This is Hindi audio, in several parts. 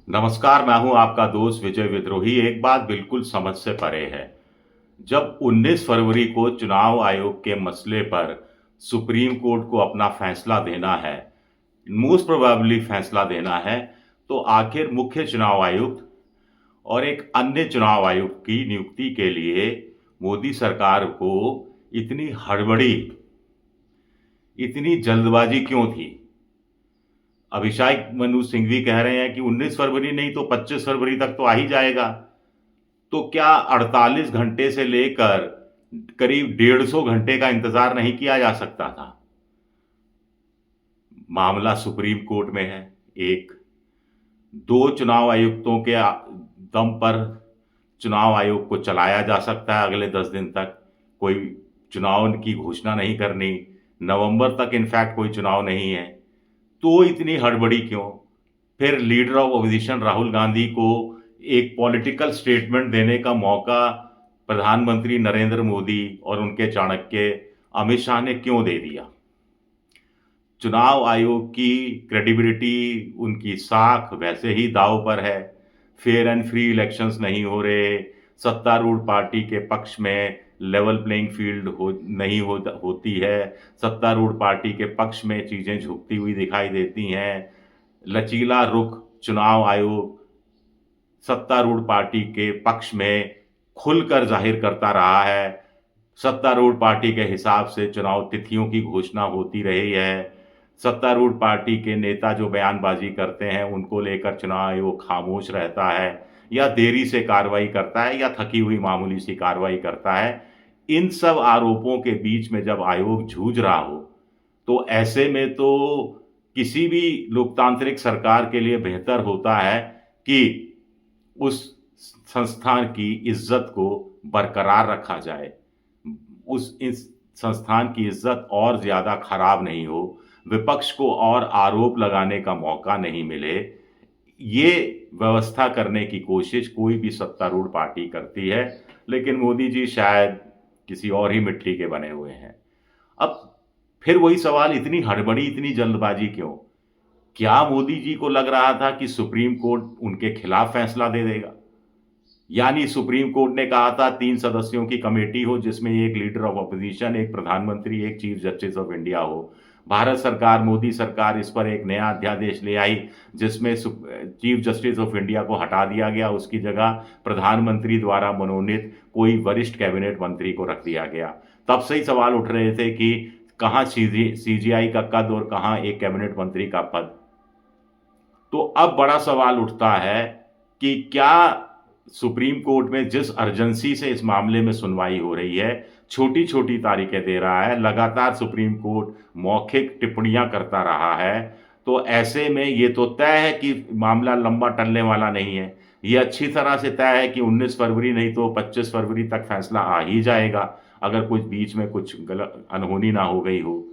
नमस्कार, मैं हूं आपका दोस्त विजय विद्रोही। एक बात बिल्कुल समझ से परे है। जब 19 फरवरी को चुनाव आयोग के मसले पर सुप्रीम कोर्ट को अपना फैसला देना है, मोस्ट प्रोबेबली फैसला देना है, तो आखिर मुख्य चुनाव आयुक्त और एक अन्य चुनाव आयुक्त की नियुक्ति के लिए मोदी सरकार को इतनी हड़बड़ी, इतनी जल्दबाजी क्यों थी? अभिषेक मनु सिंघवी कह रहे हैं कि 19 फरवरी नहीं तो 25 फरवरी तक तो आ ही जाएगा। तो क्या 48 घंटे से लेकर करीब 150 घंटे का इंतजार नहीं किया जा सकता था? मामला सुप्रीम कोर्ट में है। एक दो चुनाव आयुक्तों के दम पर चुनाव आयोग को चलाया जा सकता है अगले 10 दिन तक। कोई चुनाव की घोषणा नहीं करनी, नवंबर तक इनफैक्ट कोई चुनाव नहीं है, तो इतनी हड़बड़ी क्यों? फिर leader of opposition Rahul Gandhi को एक पॉलिटिकल स्टेटमेंट देने का मौका प्रधानमंत्री नरेंद्र मोदी और उनके चाणक्य अमित शाह ने क्यों दे दिया? चुनाव आयोग की क्रेडिबिलिटी, उनकी साख वैसे ही दांव पर है। फेयर एंड फ्री इलेक्शंस नहीं हो रहे, सत्तारूढ़ पार्टी के पक्ष में लेवल प्लेइंग फील्ड होती है, सत्तारूढ़ पार्टी के पक्ष में चीज़ें झुकती हुई दिखाई देती हैं। लचीला रुख चुनाव आयोग सत्तारूढ़ पार्टी के पक्ष में खुलकर जाहिर करता रहा है। सत्तारूढ़ पार्टी के हिसाब से चुनाव तिथियों की घोषणा होती रही है। सत्तारूढ़ पार्टी के नेता जो बयानबाजी करते हैं उनको लेकर चुनाव आयोग खामोश रहता है, या देरी से कार्रवाई करता है, या थकी हुई मामूली सी कार्रवाई करता है। इन सब आरोपों के बीच में जब आयोग जूझ रहा हो, तो ऐसे में तो किसी भी लोकतांत्रिक सरकार के लिए बेहतर होता है कि उस संस्थान की इज्जत को बरकरार रखा जाए, इस संस्थान की इज्जत और ज़्यादा खराब नहीं हो, विपक्ष को और आरोप लगाने का मौका नहीं मिले। ये व्यवस्था करने की कोशिश कोई भी सत्तारूढ़ पार्टी करती है, लेकिन मोदी जी शायद किसी और ही मिट्टी के बने हुए हैं। अब फिर वही सवाल, इतनी हड़बड़ी, इतनी जल्दबाजी क्यों? क्या मोदी जी को लग रहा था कि सुप्रीम कोर्ट उनके खिलाफ फैसला दे देगा? यानी सुप्रीम कोर्ट ने कहा था 3 सदस्यों की कमेटी हो, जिसमें एक लीडर ऑफ अपोजिशन, एक प्रधानमंत्री, एक चीफ जस्टिस ऑफ इंडिया हो। भारत सरकार, मोदी सरकार इस पर एक नया अध्यादेश ले आई, जिसमें चीफ जस्टिस ऑफ इंडिया को हटा दिया गया, उसकी जगह प्रधानमंत्री द्वारा मनोनीत कोई वरिष्ठ कैबिनेट मंत्री को रख दिया गया। तब से ही सवाल उठ रहे थे कि कहाँ सीजीआई का कद और कहाँ एक कैबिनेट मंत्री का पद। तो अब बड़ा सवाल उठता है कि क्या सुप्रीम कोर्ट में जिस अर्जेंसी से इस मामले में सुनवाई हो रही है, छोटी छोटी तारीखें दे रहा है, लगातार सुप्रीम कोर्ट मौखिक टिप्पणियां करता रहा है, तो ऐसे में ये तो तय है कि मामला लंबा टलने वाला नहीं है। ये अच्छी तरह से तय है कि 19 फरवरी नहीं तो 25 फरवरी तक फैसला आ ही जाएगा, अगर कुछ बीच में कुछ गलत अनहोनी ना हो गई हो।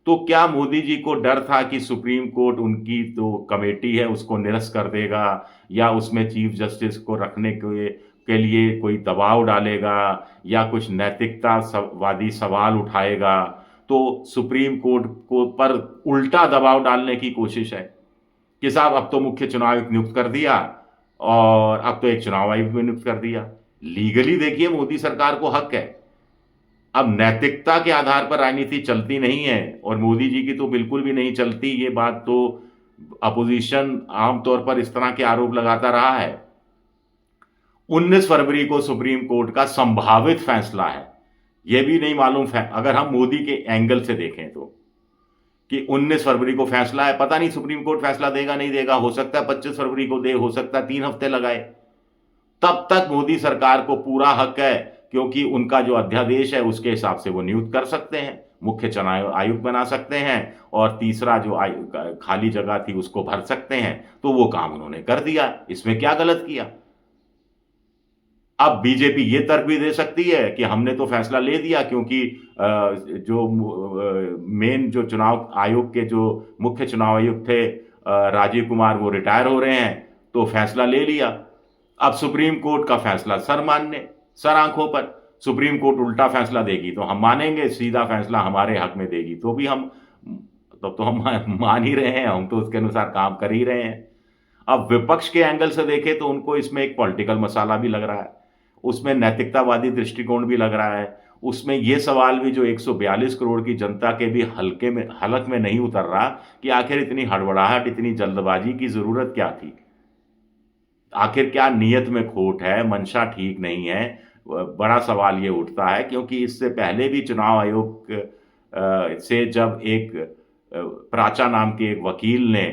तो क्या मोदी जी को डर था कि सुप्रीम कोर्ट उनकी तो कमेटी है उसको निरस्त कर देगा, या उसमें चीफ जस्टिस को रखने के लिए कोई दबाव डालेगा, या कुछ नैतिकता वादी सवाल उठाएगा, तो सुप्रीम कोर्ट को पर उल्टा दबाव डालने की कोशिश है कि साहब अब तो मुख्य चुनाव आयुक्त नियुक्त कर दिया और अब तो एक चुनाव आयुक्त भी नियुक्त कर दिया। लीगली देखिए मोदी सरकार को हक है। अब नैतिकता के आधार पर राजनीति चलती नहीं है, और मोदी जी की तो बिल्कुल भी नहीं चलती। ये बात तो अपोजिशन आमतौर पर इस तरह के आरोप लगाता रहा है। 19 फरवरी को सुप्रीम कोर्ट का संभावित फैसला है, यह भी नहीं मालूम अगर हम मोदी के एंगल से देखें तो, कि 19 फरवरी को फैसला है, पता नहीं सुप्रीम कोर्ट फैसला देगा नहीं देगा, हो सकता है 25 फरवरी को दे, हो सकता है 3 हफ्ते लगाए। तब तक मोदी सरकार को पूरा हक है, क्योंकि उनका जो अध्यादेश है उसके हिसाब से वो नियुक्त कर सकते हैं, मुख्य चुनाव आयुक्त बना सकते हैं, और तीसरा जो खाली जगह थी उसको भर सकते हैं। तो वो काम उन्होंने कर दिया, इसमें क्या गलत किया? अब बीजेपी ये तर्क भी दे सकती है कि हमने तो फैसला ले दिया, क्योंकि जो मेन जो चुनाव आयोग के जो मुख्य चुनाव आयुक्त थे राजीव कुमार, वो रिटायर हो रहे हैं, तो फैसला ले लिया। अब सुप्रीम कोर्ट का फैसला सर मानने, सर आंखों पर। सुप्रीम कोर्ट उल्टा फैसला देगी तो हम मानेंगे, सीधा फैसला हमारे हक में देगी तो भी हम, तब तो हम मान ही रहे हैं, हम तो उसके अनुसार काम कर ही रहे हैं। अब विपक्ष के एंगल से देखें तो उनको इसमें एक पॉलिटिकल मसाला भी लग रहा है, उसमें नैतिकतावादी दृष्टिकोण भी लग रहा है, उसमें यह सवाल भी जो 142 करोड़ की जनता के भी हलक में नहीं उतर रहा कि आखिर इतनी हड़बड़ाहट, इतनी जल्दबाजी की जरूरत क्या थी, आखिर क्या नियत में खोट है, मंशा ठीक नहीं है। बड़ा सवाल ये उठता है क्योंकि इससे पहले भी चुनाव आयोग से जब एक प्राचा नाम के एक वकील ने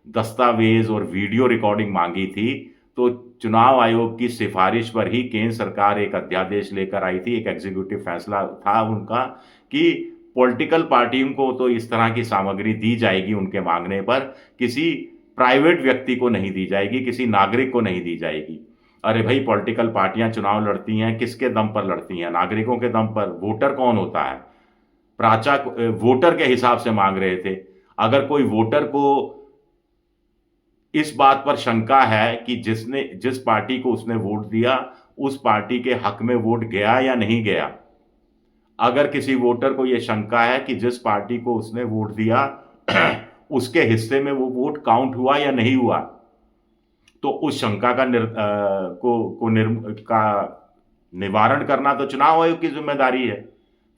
दस्तावेज और वीडियो रिकॉर्डिंग मांगी थी, तो चुनाव आयोग की सिफारिश पर ही केंद्र सरकार एक अध्यादेश लेकर आई थी, एक एग्जीक्यूटिव फैसला था उनका कि पॉलिटिकल पार्टियों को तो इस तरह की सामग्री दी जाएगी उनके मांगने पर, किसी प्राइवेट व्यक्ति को नहीं दी जाएगी, किसी नागरिक को नहीं दी जाएगी। अरे भाई, पॉलिटिकल पार्टियां चुनाव लड़ती हैं, किसके दम पर लड़ती हैं? नागरिकों के दम पर। वोटर कौन होता है? प्राचा वोटर के हिसाब से मांग रहे थे। अगर कोई वोटर को इस बात पर शंका है कि जिस पार्टी को उसने वोट दिया उस पार्टी के हक में वोट गया या नहीं गया, अगर किसी वोटर को यह शंका है कि जिस पार्टी को उसने वोट दिया उसके हिस्से में वो वोट काउंट हुआ या नहीं हुआ, तो उस शंका का निवारण करना तो चुनाव आयोग की जिम्मेदारी है।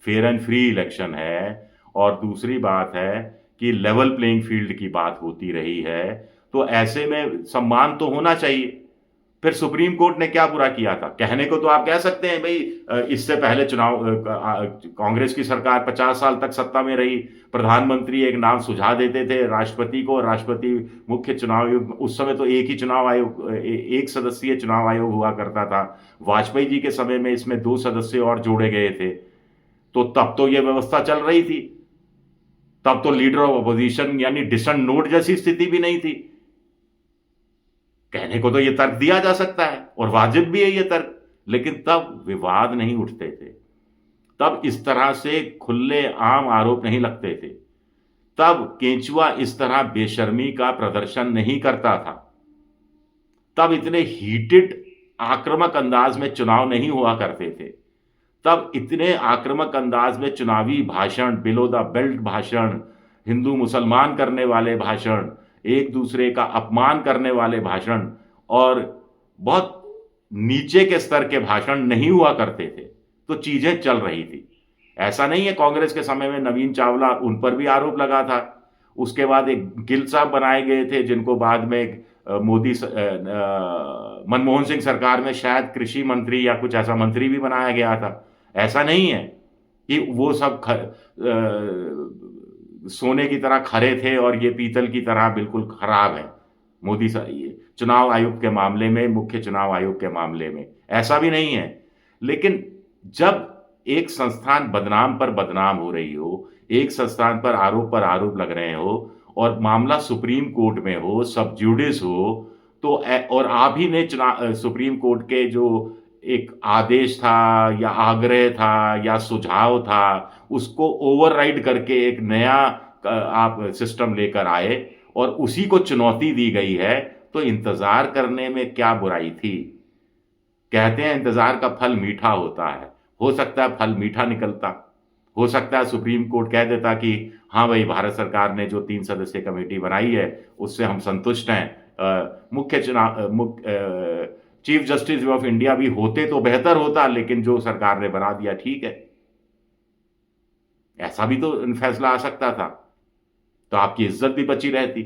फेयर एंड फ्री इलेक्शन है, और दूसरी बात है कि लेवल प्लेइंग फील्ड की बात होती रही है, तो ऐसे में सम्मान तो होना चाहिए। फिर सुप्रीम कोर्ट ने क्या बुरा किया था? कहने को तो आप कह सकते हैं भाई, इससे पहले कांग्रेस की सरकार 50 साल तक सत्ता में रही, प्रधानमंत्री एक नाम सुझा देते थे राष्ट्रपति को, राष्ट्रपति मुख्य चुनाव आयोग, उस समय तो एक ही चुनाव आयोग, एक सदस्यीय चुनाव आयोग हुआ करता था। वाजपेयी जी के समय में इसमें 2 सदस्य और जोड़े गए थे, तो तब तो यह व्यवस्था चल रही थी, तब तो लीडर ऑफ अपोजिशन यानी डिसेंट नोट जैसी स्थिति भी नहीं थी। कहने को तो यह तर्क दिया जा सकता है और वाजिब भी है यह तर्क, लेकिन तब विवाद नहीं उठते थे, तब इस तरह से खुले आम आरोप नहीं लगते थे, तब केंचुआ इस तरह बेशर्मी का प्रदर्शन नहीं करता था, तब इतने हीटेड आक्रामक अंदाज में चुनाव नहीं हुआ करते थे, तब इतने आक्रामक अंदाज में चुनावी भाषण, बिलो द बेल्ट भाषण, हिंदू मुसलमान करने वाले भाषण, एक दूसरे का अपमान करने वाले भाषण और बहुत नीचे के स्तर के भाषण नहीं हुआ करते थे, तो चीजें चल रही थी। ऐसा नहीं है कांग्रेस के समय में नवीन चावला, उन पर भी आरोप लगा था, उसके बाद एक गिल साहब बनाए गए थे जिनको बाद में मनमोहन सिंह सरकार में शायद कृषि मंत्री या कुछ ऐसा मंत्री भी बनाया गया था। ऐसा नहीं है कि वो सब सोने की तरह खरे थे और ये पीतल की तरह बिल्कुल खराब है। मोदी चुनाव आयोग के मामले में, मुख्य चुनाव आयोग के मामले में ऐसा भी नहीं है। लेकिन जब एक संस्थान बदनाम पर बदनाम हो रही हो, एक संस्थान पर आरोप लग रहे हो और मामला सुप्रीम कोर्ट में हो, सब ज्यूडिस हो, तो और आप ही ने सुप्रीम कोर्ट के जो एक आदेश था या आग्रह था या सुझाव था, उसको ओवरराइड करके एक नया आप सिस्टम लेकर आए और उसी को चुनौती दी गई है, तो इंतजार करने में क्या बुराई थी? कहते हैं इंतजार का फल मीठा होता है, हो सकता है फल मीठा निकलता, हो सकता है सुप्रीम कोर्ट कह देता कि हाँ भाई, भारत सरकार ने जो 3 सदस्यीय कमेटी बनाई है उससे हम संतुष्ट हैं, चीफ जस्टिस ऑफ इंडिया भी होते तो बेहतर होता, लेकिन जो सरकार ने बना दिया ठीक है। ऐसा भी तो फैसला आ सकता था, तो आपकी इज्जत भी बची रहती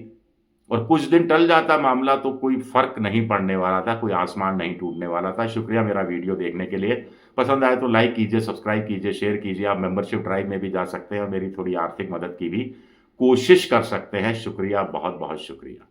और कुछ दिन टल जाता मामला, तो कोई फर्क नहीं पड़ने वाला था, कोई आसमान नहीं टूटने वाला था। शुक्रिया मेरा वीडियो देखने के लिए। पसंद आए तो लाइक कीजिए, सब्सक्राइब कीजिए, शेयर कीजिए। आप मेंबरशिप ड्राइव में भी जा सकते हैं और मेरी थोड़ी आर्थिक मदद की भी कोशिश कर सकते हैं। शुक्रिया, बहुत बहुत शुक्रिया।